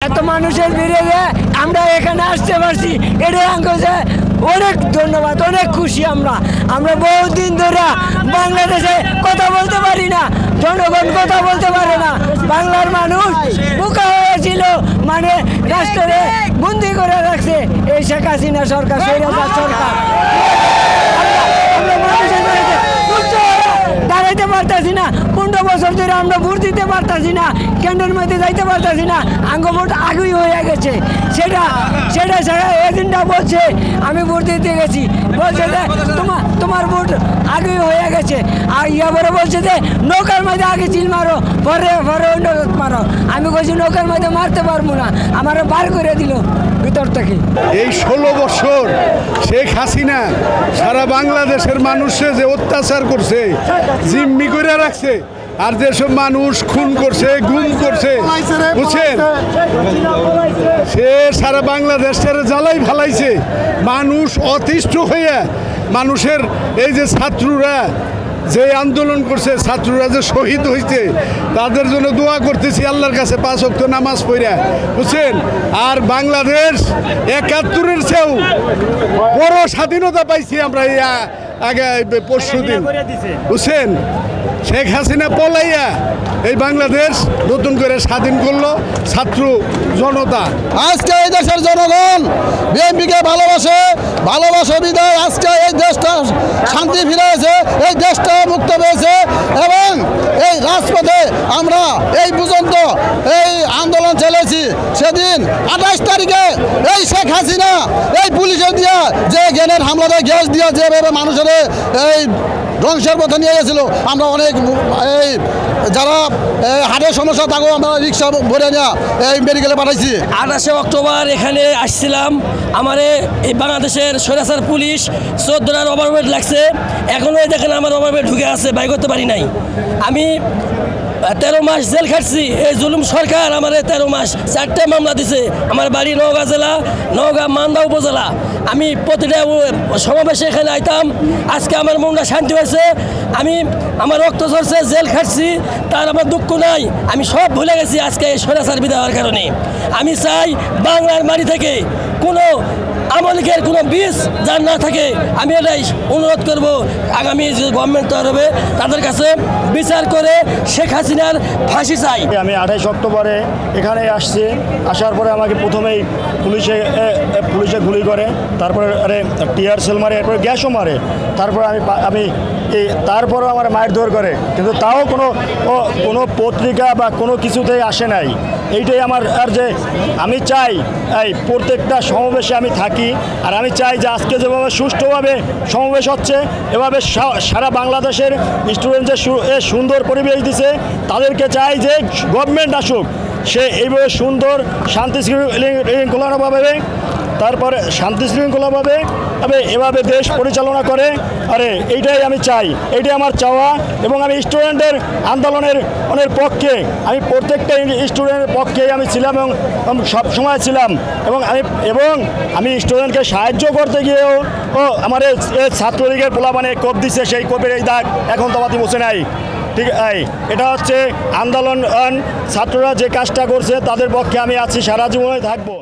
এত মানুষের ভিড়ে আমরা এখানে আসতে পারছি, এটা অনেক ধন্যবাদ, অনেক খুশি। আমরা বহুদিন ধরে বাংলাদেশে কথা বলতে পারি না, জনগণ কথা বলতে পারে না, বাংলার মানুষ বোকা হয়েছিল, মানে রাষ্ট্রে বন্দি করে রাখছে এই শেখ হাসিনা সরকার, স্বৈরাচার সরকার। দাঁড়াইতে পারতাছি না, 15 বছর ধরে আমরা ভোট দিতে পারতাছি না, কেন্দ্রের মধ্যে যাইতে পারতাছি না, ভোট আগেই হয়ে গেছে। সেটা এজেন্ডা বলছে, আমি ভোট দিতে গেছি, বলছে যে তোমার ভোট আগেই হয়ে গেছে। আর বলে বলছে যে নৌকার মধ্যে আগে চিল মারো, পরে অন্য মারো। আমি বলছি নৌকার মধ্যে মারতে পারবো না, আমার বার করে দিল ভিতর থেকে। এই 16 বছর শেখ হাসিনা সারা বাংলাদেশের মানুষে যে অত্যাচার করছে, জিম্মি করে রাখছে, আর যেসব মানুষ খুন করছে, গুম করছে, বুঝছেন, সে সারা বাংলাদেশের জ্বালাই ফালাইছে। মানুষ অতিষ্ঠ হয়ে, মানুষের এই যে ছাত্ররা যে আন্দোলন করছে, ছাত্ররা যে শহীদ হয়েছে, তাদের জন্য দোয়া করতেছি আল্লাহর কাছে 5 ওয়াক্ত নামাজ পড়া, বুঝছেন। আর বাংলাদেশ 71-এর চেয়েও বড় স্বাধীনতা পাইছি আমরা এই আগে পরশুদিন, বুঝছেন। শেখ হাসিনা পলাইয়া এই বাংলাদেশ নতুন করে স্বাধীন করলো ছাত্র জনতা। আজকে এই দেশের জনগণ বিএনপিকে ভালোবাসে বিদায় আজকে এই দেশটা শান্তি ফিরেছে, এই দেশটা মুক্ত পেয়েছে। এবং এই রাজপথে আমরা এই পর্যন্ত এই আন্দোলন চালিয়েছি। সেদিন 28 তারিখে এই শেখ হাসিনা এই পুলিশের দিয়া যে গ্রেনেড হামলা দেয়, গ্যাস দিয়া যেভাবে মানুষের এই ধ্বংসের পথে নিয়ে গেছিল, আমরা অনেক এই যারা হার্টের সমস্যা থাকো আমরা রিক্সা ভরে নিয়ে এই মেডিকেলে পাঠাইছি। 28 অক্টোবর এখানে আসছিলাম, আমার এই বাংলাদেশের স্বৈরাচার পুলিশ 14টার ওভারওয়েট লাগছে, এখনও দেখেন আমার ওভারওয়েট ঢুকে আছে, বাই করতে পারি নাই। আমি 13 মাস জেল খাটছি, এই জুলুম সরকার আমার 13 মাস 4টে মামলা দিছে। আমার বাড়ি নওগাঁ জেলা, নওগাঁ মান্দা উপজেলা। আমি প্রতিটা সমাবেশে এখানে আইতাম, আজকে আমার মনটা শান্তি হয়েছে। আমার রক্ত ঝরছে, জেল খাটছি, তার আমার দুঃখ নাই, আমি সব ভুলে গেছি আজকে এই স্বৈরাচার বিদায় হওয়ার কারণে। আমি চাই বাংলার মাটি থেকে কোনো আমলিকের কোনো বীজ যার না থাকে, আমি এটাই অনুরোধ করব আগামী যে গভর্নমেন্ট তৈরি হবে তাদের কাছে বিচার করে শেখ হাসিনার ফাঁসি চাই। আমি 28 অক্টোবরে এখানে আসছি, আসার পরে আমাকে প্রথমেই পুলিশে গুলি করে, তারপরে টিয়ার সেল মারে, এরপরে গ্যাসও মারে, তারপরে তারপরেও আমার মারধর করে, কিন্তু তাও কোনো পত্রিকা বা কোনো কিছুতেই আসে নাই। এইটাই আমার আর যে আমি চাই এই প্রত্যেকটা সমাবেশে আমি থাকি, আর আমি চাই যে আজকে যেভাবে সুষ্ঠুভাবে সমাবেশ হচ্ছে, এভাবে সারা বাংলাদেশের স্টুডেন্ট যে সুন্দর পরিবেশ দিছে, তাদেরকে চাই যে গভর্নমেন্ট আসুক, সে এইভাবে সুন্দর শান্তি শৃঙ্খলাভাবে, তারপরে শান্তি শৃঙ্খলাভাবে এভাবে দেশ পরিচালনা করে। আরে এইটাই আমি চাই, এইটাই আমার চাওয়া। এবং আমি স্টুডেন্টের আন্দোলনের পক্ষে, আমি প্রত্যেকটা স্টুডেন্টের পক্ষেই আমি ছিলাম এবং সব সময় ছিলাম। এবং আমি স্টুডেন্টকে সাহায্য করতে গিয়েও আমার ছাত্রলীগের পোলাপানে কোপ দিচ্ছে, সেই কোপের এই দাগ এখন তো আমাদের বসে নাই। ঠিক এটা হচ্ছে আন্দোলন, ছাত্ররা যে কাজটা করছে তাদের পক্ষে আমি আছি, সারা জীবনে থাকবো।